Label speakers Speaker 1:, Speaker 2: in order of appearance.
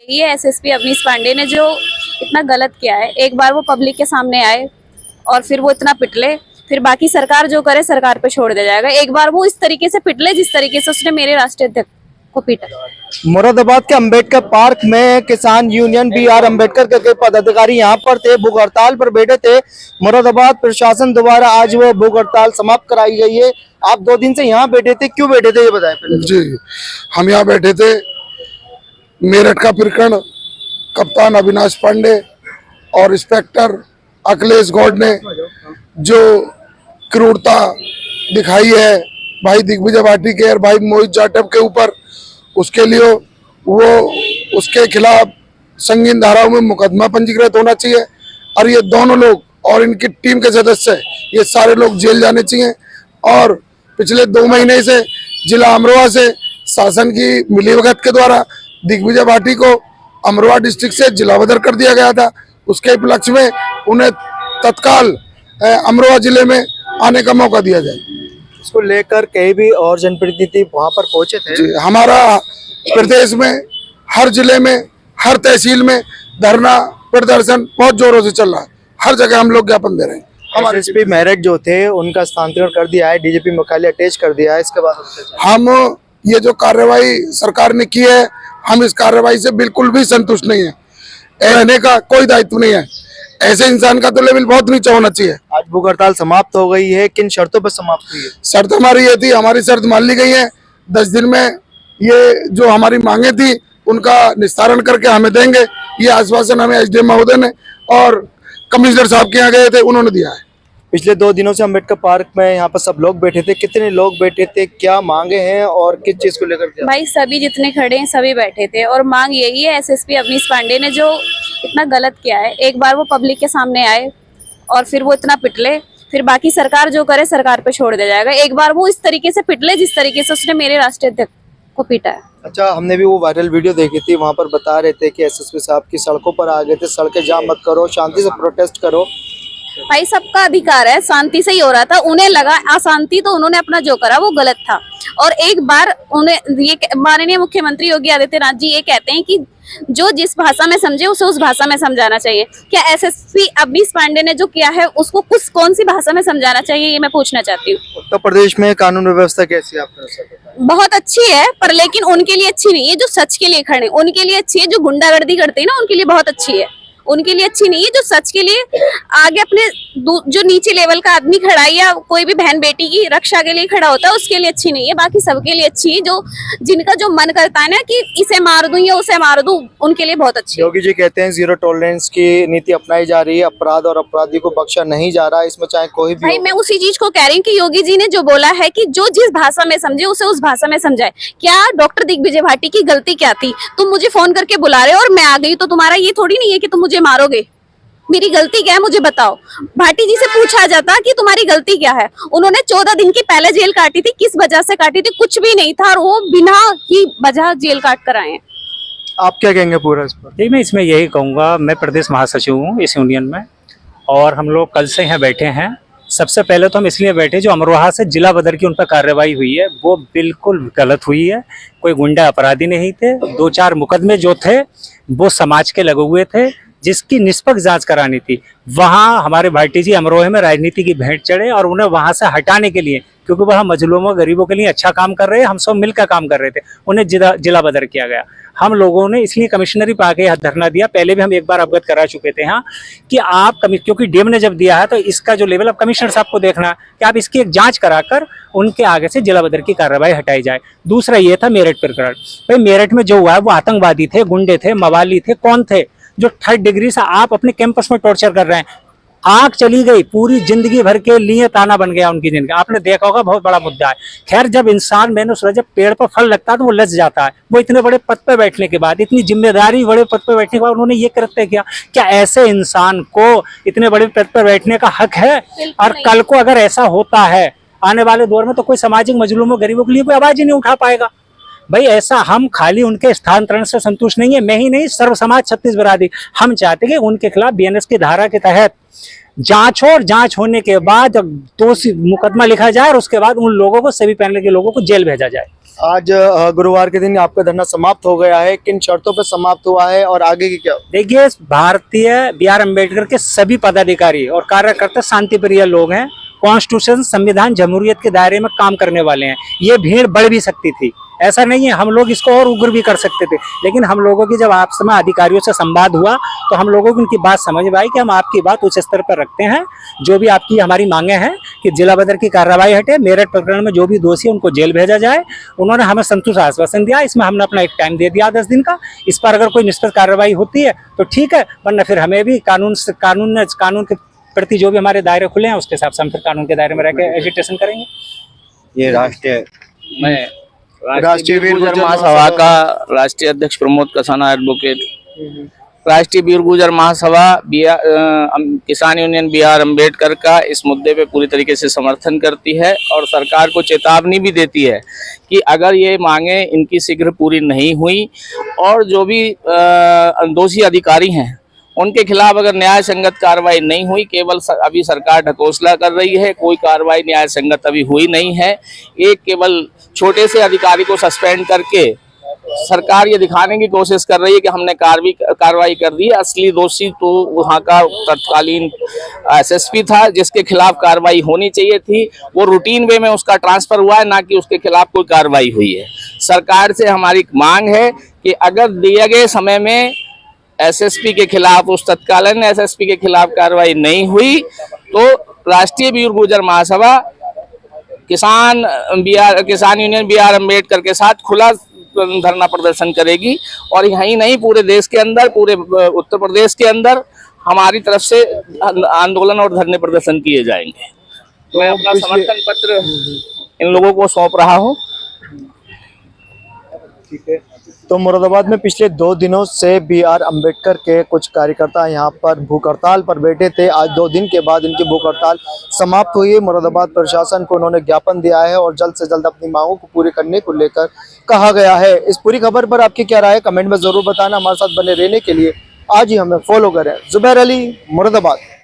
Speaker 1: ये एसएसपी अवनीश पांडे ने जो इतना गलत किया है, एक बार वो पब्लिक के सामने आए और फिर वो इतना पिटले, फिर बाकी सरकार जो करे सरकार पे छोड़ दिया जाएगा। एक बार वो इस तरीके से पिटले जिस तरीके से उसने मेरे राष्ट्रीय अध्यक्ष को पीटा।
Speaker 2: मुरादाबाद के अंबेडकर पार्क में किसान यूनियन BR अम्बेडकर के पदाधिकारी यहाँ पर थे, भूख हड़ताल पर बैठे थे। मुरादाबाद प्रशासन द्वारा आज वो भूख हड़ताल समाप्त कराई गई है। आप 2 दिन से यहाँ बैठे थे, क्यों बैठे थे ये बताएं पहले।
Speaker 3: जी, हम यहाँ बैठे थे, मेरठ का प्रकरण कप्तान अविनाश पांडे और इंस्पेक्टर अखिलेश गौड ने जो क्रूरता दिखाई है भाई दिग्विजय भाटी के और भाई मोहित जाटव के ऊपर, उसके लिए वो उसके खिलाफ संगीन धाराओं में मुकदमा पंजीकृत होना चाहिए और ये दोनों लोग और इनकी टीम के सदस्य ये सारे लोग जेल जाने चाहिए। और पिछले 2 महीने से जिला अमरोहा से शासन की मिलीभगत के द्वारा दिग्विजय भाटी को अमरोहा डिस्ट्रिक्ट से जिला बदर कर दिया गया था। उसके उपलक्ष्य में उन्हें तत्काल अमरोहा जिले में आने का मौका दिया जाए।
Speaker 2: इसको लेकर कई भी और जनप्रतिनिधि वहाँ पर पहुंचे थे।
Speaker 3: जी, हमारा प्रदेश में हर जिले में हर तहसील में धरना प्रदर्शन बहुत जोरों से चल रहा है, हर जगह हम लोग ज्ञापन दे रहे हैं। हमारे
Speaker 2: एसएसपी मेरठ जो थे उनका स्थानांतरण कर दिया है, डीजीपी मुख्यालय अटैच कर दिया है। इसके बाद
Speaker 3: हम ये जो कार्रवाई सरकार ने की है, हम इस कार्रवाई से बिल्कुल भी संतुष्ट नहीं है। रहने का कोई दायित्व नहीं है, ऐसे इंसान का तो लेवल बहुत नीचा होना चाहिए।
Speaker 2: आज भूख हड़ताल समाप्त हो गई है, किन शर्तों पर समाप्त हुई है?
Speaker 3: शर्त हमारी ये थी, हमारी शर्त मान ली गई है। 10 दिन में ये जो हमारी मांगे थी उनका निस्तारण करके हमें देंगे, ये आश्वासन हमें एसडीएम महोदय ने और कमिश्नर साहब के यहाँ गए थे, उन्होंने दिया है।
Speaker 2: पिछले 2 दिनों से अम्बेडकर पार्क में यहाँ पर सब लोग बैठे थे, कितने लोग बैठे थे, क्या मांगे हैं और किस चीज को लेकर के?
Speaker 1: भाई सभी जितने खड़े हैं सभी बैठे थे और मांग यही है, एसएसपी अवनीश पांडे ने जो इतना गलत किया है, एक बार वो पब्लिक के सामने आए और फिर वो इतना पिटले, फिर बाकी सरकार जो करे सरकार पे छोड़ दिया जाएगा। एक बार वो इस तरीके से पिटले जिस तरीके से उसने मेरे राष्ट्रीय अध्यक्ष को पीटा है।
Speaker 2: अच्छा, हमने भी वो वायरल वीडियो देखी थी, वहाँ पर बता रहे थे कि एसएसपी साहब की सड़कों पर आ गए थे, सड़कें जाम मत करो, शांति से प्रोटेस्ट करो।
Speaker 1: भाई सबका अधिकार है, शांति से ही हो रहा था, उन्हें लगा अशांति तो उन्होंने अपना जो करा वो गलत था। और एक बार उन्हें ये माननीय मुख्यमंत्री योगी आदित्यनाथ जी ये कहते हैं कि जो जिस भाषा में समझे उसे उस भाषा में समझाना चाहिए। क्या एसएसपी अवनीश पांडे ने जो किया है उसको कौन सी भाषा में समझाना चाहिए, ये मैं पूछना चाहती हूँ।
Speaker 2: उत्तर प्रदेश में कानून व्यवस्था कैसी है आपको?
Speaker 1: बहुत अच्छी है, पर लेकिन उनके लिए अच्छी नहीं है जो सच के लिए खड़े, उनके लिए अच्छी है। जो गुंडागर्दी करते हैं ना उनके लिए बहुत अच्छी है, उनके लिए अच्छी नहीं है। जो सच के लिए आगे अपने जो नीचे लेवल का आदमी खड़ा है या कोई भी बहन बेटी की रक्षा के लिए खड़ा होता है उसके लिए अच्छी नहीं है। बाकी सबके लिए अच्छी है, जो जिनका जो मन करता है ना कि इसे मार दूं या उसे मार दूं, उनके लिए बहुत अच्छी है।
Speaker 2: योगी जी कहते हैं 0 टॉलरेंस की नीति अपनाई जा रही है, अपराध और अपराधी को बख्शा नहीं जा रहा, इसमें चाहे कोई भी।
Speaker 1: भाई मैं उसी चीज को कह रही हूँ कि योगी जी ने जो बोला है कि जो जिस भाषा में समझे उसे उस भाषा में समझाए। क्या डॉक्टर दिग्विजय भाटी की गलती क्या थी? तुम मुझे फोन करके बुला रहे हो और मैं आ गई, तो तुम्हारा ये थोड़ी नहीं है कि तुम मुझे मारोगे। मेरी गलती क्या है मुझे बताओ। भाटी जी से पूछा जाता कि तुम्हारी गलती क्या है। उन्होंने 14 दिन की पहले जेल काटी थी, किस वजह से काटी थी? कुछ भी नहीं था और वो बिना ही वजह जेल काट कर आए हैं।
Speaker 2: आप क्या कहेंगे पूरा इस पर?
Speaker 4: जी, मैं इसमें यही कहूँगा, मैं प्रदेश महासचिव हूँ इस यूनियन में और हम लोग कल से यहाँ बैठे हैं। सबसे पहले तो हम इसलिए बैठे जो अमरोहा से जिला बदर की उन पर कार्रवाई हुई है वो बिल्कुल गलत हुई है। कोई गुंडा अपराधी नहीं थे, 2-4 मुकदमे जो थे वो समाज के लगे हुए थे जिसकी निष्पक्ष जांच करानी थी। वहाँ हमारे भाटी जी अमरोहे में राजनीति की भेंट चढ़े और उन्हें वहाँ से हटाने के लिए, क्योंकि वह मजलूमों गरीबों के लिए अच्छा काम कर रहे हैं, हम सब मिलकर काम कर रहे थे, उन्हें जिला बदर किया गया। हम लोगों ने इसलिए कमिश्नरी पे आके धरना दिया। पहले भी हम एक बार अवगत करा चुके थे यहाँ कि आप क्योंकि डीएम ने जब दिया है तो इसका जो लेवल अब कमिश्नर साहब को देखना कि आप इसकी एक जांच कराकर उनके आगे से जिला बदर की कार्रवाई हटाई जाए। दूसरा ये था मेरठ प्रकरण। भाई मेरठ में जो हुआ है वो आतंकवादी थे, गुंडे थे, मवाली थे, कौन थे जो 3rd डिग्री से आप अपने कैंपस में टॉर्चर कर रहे हैं? आग चली गई, पूरी जिंदगी भर के लिए ताना बन गया उनकी जिंदगी। आपने देखा होगा, बहुत बड़ा मुद्दा है। खैर, जब इंसान जब पेड़ पर फल लगता है तो वो लज जाता है। वो इतने बड़े पद पे बैठने के बाद, इतनी जिम्मेदारी बड़े पद पे बैठने के बाद उन्होंने ये कृत्य किया। क्या ऐसे इंसान को इतने बड़े पद पर बैठने का हक है? और कल को अगर ऐसा होता है आने वाले दौर में तो कोई सामाजिक मजलूमों गरीबों के लिए कोई आवाज ही नहीं उठा पाएगा। भाई ऐसा हम खाली उनके स्थानांतरण से संतुष्ट नहीं है, मैं ही नहीं, सर्व समाज छत्तीस बरादरी। हम चाहते हैं कि उनके खिलाफ बीएनएस की धारा के तहत जांच हो और जांच होने के बाद दोषी मुकदमा लिखा जाए और उसके बाद उन लोगों को, सभी पैनल के लोगों को जेल भेजा जाए।
Speaker 2: आज गुरुवार के दिन आपका धरना समाप्त हो गया है, किन शर्तों पर समाप्त हुआ है और आगे की क्या?
Speaker 4: देखिए, भारतीय बी आर अम्बेडकर के सभी पदाधिकारी और कार्यकर्ता शांति प्रिय लोग हैं, कॉन्स्टिट्यूशन संविधान जमहूरियत के दायरे में काम करने वाले हैं। ये भीड़ बढ़ भी सकती थी, ऐसा नहीं है, हम लोग इसको और उग्र भी कर सकते थे, लेकिन हम लोगों की जब आपस में अधिकारियों से संवाद हुआ तो हम लोगों को उनकी बात समझ में आई कि हम आपकी बात उच्च स्तर पर रखते हैं। जो भी आपकी हमारी मांगे हैं कि जिला बदर की कार्रवाई हटे, मेरठ प्रकरण में जो भी दोषी है उनको जेल भेजा जाए, उन्होंने हमें संतुष्ट आश्वासन दिया। इसमें हमने अपना एक टाइम दे दिया 10 दिन का। इस पर अगर कोई निष्पक्ष कार्रवाई होती है तो ठीक है, वरना फिर हमें भी कानून के प्रति जो भी हमारे दायरे खुले हैं उसके हिसाब से हम फिर कानून के दायरे में रहकर एजिटेशन करेंगे।
Speaker 2: ये राष्ट्रीय
Speaker 5: राष्ट्रीय वीर गुर्जर महासभा का राष्ट्रीय अध्यक्ष प्रमोद कसाना एडवोकेट। राष्ट्रीय वीर गुर्जर महासभा किसान यूनियन बी आर अम्बेडकर का इस मुद्दे पे पूरी तरीके से समर्थन करती है और सरकार को चेतावनी भी देती है कि अगर ये मांगे इनकी शीघ्र पूरी नहीं हुई और जो भी दोषी अधिकारी हैं उनके खिलाफ अगर न्याय संगत कार्रवाई नहीं हुई, केवल अभी सरकार ढकोसला कर रही है, कोई कार्रवाई न्याय संगत अभी हुई नहीं है। एक केवल छोटे से अधिकारी को सस्पेंड करके सरकार ये दिखाने की कोशिश कर रही है कि हमने कार्रवाई कर दी है। असली दोषी तो वहाँ का तत्कालीन एसएसपी था जिसके खिलाफ कार्रवाई होनी चाहिए थी। वो रूटीन वे में उसका ट्रांसफर हुआ है, ना कि उसके खिलाफ कोई कार्रवाई हुई है। सरकार से हमारी मांग है कि अगर दिए गए समय में एसएसपी के खिलाफ, उस तत्कालीन एसएसपी के खिलाफ कार्रवाई नहीं हुई तो राष्ट्रीय वीर गुर्जर महासभा किसान यूनियन बी आर अम्बेडकर के साथ खुला धरना प्रदर्शन करेगी। और यही नहीं, पूरे देश के अंदर, पूरे उत्तर प्रदेश के अंदर हमारी तरफ से आंदोलन और धरने प्रदर्शन किए जाएंगे। मैं अपना समर्थन पत्र इन लोगों को सौंप रहा हूँ।
Speaker 2: ठीक है, तो मुरादाबाद में पिछले 2 दिनों से बी आर अम्बेडकर के कुछ कार्यकर्ता यहाँ पर भूख हड़ताल पर बैठे थे। आज 2 दिन के बाद इनकी भूख हड़ताल समाप्त हुई है। मुरादाबाद प्रशासन को उन्होंने ज्ञापन दिया है और जल्द से जल्द अपनी मांगों को पूरी करने को लेकर कहा गया है। इस पूरी खबर पर आपकी क्या राय है, कमेंट में जरूर बताना। हमारे साथ बने रहने के लिए आज ही हमें फॉलो करें। जुबैर अली, मुरादाबाद।